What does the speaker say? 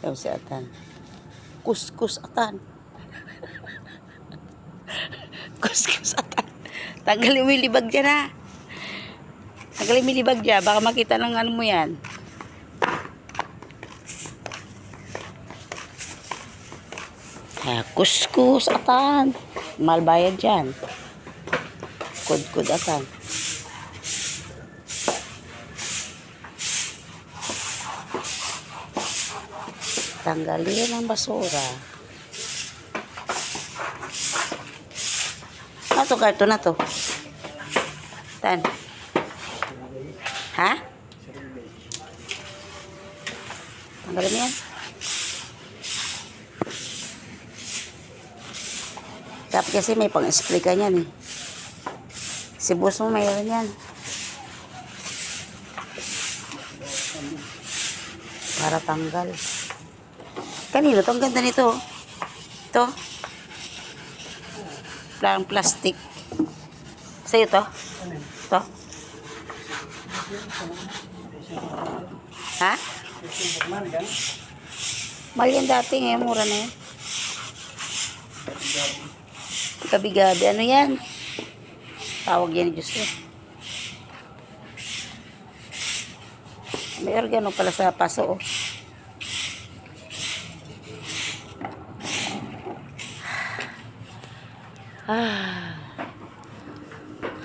Sabi si Atan. Kuskus Atan. Kuskus Atan. Tanggalin mo yung libag dyan ha. Tanggalin mo yung libag dyan. Baka makita ng ano mo yan. Kuskus Atan. Mahal bayad dyan. Kud-kud Atan. Tanggalin ang basura. Ano to karton na to? Tan. Ha? Tanggalin mo yan. Dapat kasi may pang-spray ka niyan eh. Si boss mo mayroon yan. Para tanggal. Kanino to? Ang ganda nito. Ito. Parang plastic. Sa'yo to? Ito? Ha? Mahal yan dati ngayon. Mura na yan. Gabi-gabi. Ano yan? Tawag yan ni Diyos ko. May organo pala sa paso. Oh. Ah.